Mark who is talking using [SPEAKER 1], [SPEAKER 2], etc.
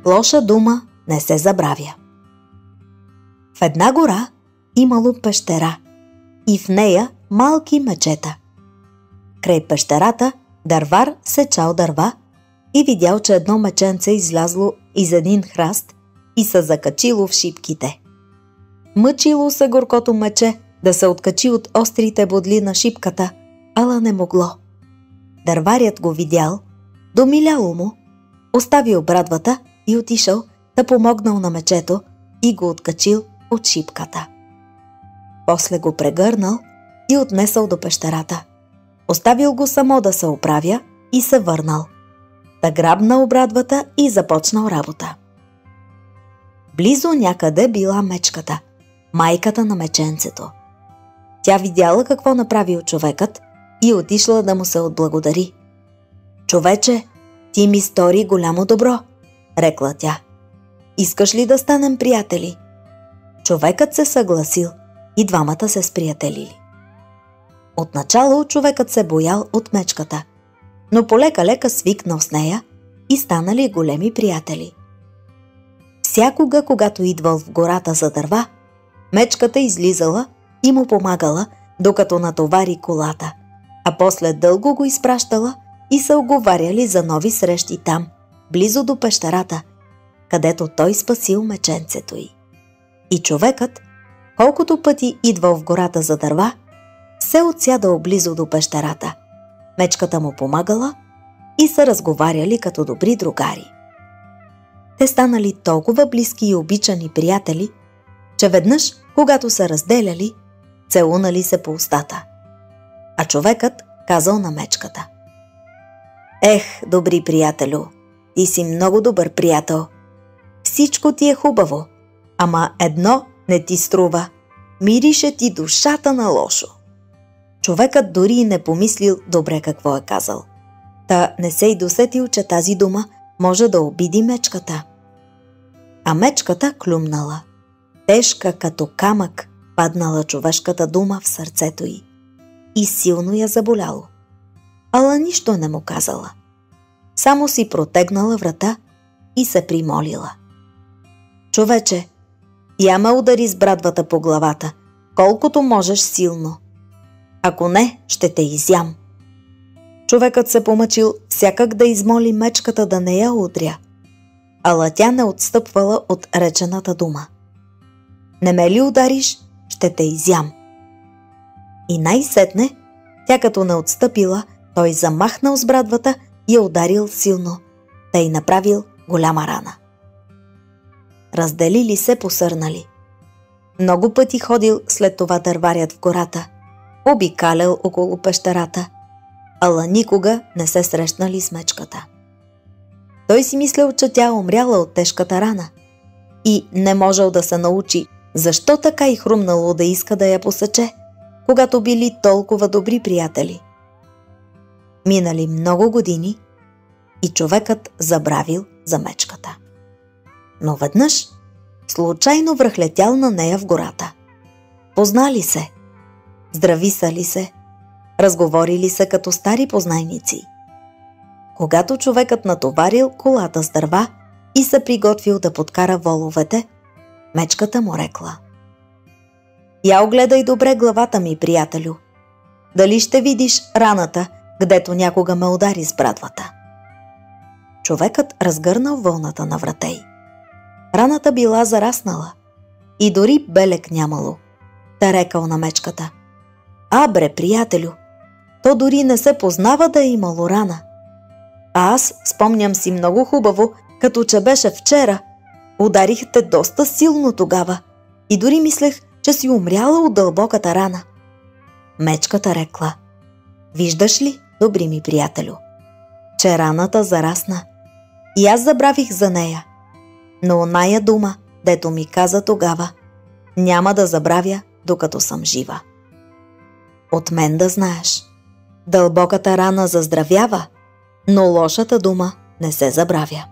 [SPEAKER 1] Лоша дума не се забравя. В една гора имало пещера и в нея малки мечета. Край пещерата дървар сечал дърва и видял, че едно меченце излязло из един храст и се закачило в шипките. Мъчило се горкото мече да се откачи от острите бодли на шипката, ала не могло. Дърварят го видял, домиляло му, оставил брадвата и отишъл да помогнал на мечето и го откачил от шипката. После го прегърнал и отнесъл до пещерата. Оставил го само да се оправя и се върнал. Та грабнал брадвата и започнал работа. Близо някъде била мечката, майката на меченцето. Тя видяла какво направил човекът и отишла да му се отблагодари. „Човече, ти ми стори голямо добро“, рекла тя. „Искаш ли да станем приятели?“ Човекът се съгласил и двамата се сприятелили. Отначало човекът се боял от мечката, но полека-лека свикнал с нея и станали големи приятели. Всякога, когато идвал в гората за дърва, мечката излизала и му помагала, докато натовари колата, а после дълго го изпращала и се уговаряли за нови срещи там, близо до пещерата, където той спасил меченцето й. И човекът, колкото пъти идвал в гората за дърва, се отсядал близо до пещерата. Мечката му помагала и се разговаряли като добри другари. Те станали толкова близки и обичани приятели, че веднъж, когато се разделяли, целунали се по устата. А човекът казал на мечката: „Ех, добри приятелю, ти си много добър приятел. Всичко ти е хубаво, ама едно не ти струва. Мирише ти душата на лошо.“ Човекът дори и не помислил добре какво е казал. Та не се и досетил, че тази дума може да обиди мечката. А мечката клюмнала. Тежка като камък паднала човешката дума в сърцето й и силно я заболяло. Ала нищо не му казала. Само си протегнала врата и се примолила: „Човече, я ме удари с брадвата по главата, колкото можеш силно. Ако не, ще те изям.“ Човекът се помъчил всякак да измоли мечката да не я удря, ала тя не отстъпвала от речената дума. „Не ме ли удариш, ще те изям.“ И най-сетне, тя като не отстъпила, той замахнал с брадвата и я ударил силно, да й направил голяма рана. Разделили се посърнали. Много пъти ходил след това дърварят в гората, обикалял около пещерата, ала никога не се срещнали с мечката. Той си мислял, че тя умряла от тежката рана и не можел да се научи защо така и хрумнало да иска да я посече, когато били толкова добри приятели. Минали много години и човекът забравил за мечката. Но веднъж случайно връхлетял на нея в гората. Познали се, здрависали се, разговорили се като стари познайници. Когато човекът натоварил колата с дърва и се приготвил да подкара воловете, мечката му рекла: „Я огледай добре главата ми, приятелю. Дали ще видиш раната, гдето някога ме удари с брадвата?“ Човекът разгърнал вълната на врата й. Раната била зараснала и дори белек нямало. Та рекал на мечката: „Абре, приятелю, то дори не се познава да е имало рана. А аз спомням си много хубаво, като че беше вчера. Ударихте доста силно тогава и дори мислех, че си умряла от дълбоката рана.“ Мечката рекла: „Виждаш ли, добри ми приятелю, че раната зарасна и аз забравих за нея, но оная дума, дето ми каза тогава, няма да забравя, докато съм жива. От мен да знаеш, дълбоката рана заздравява, но лошата дума не се забравя.“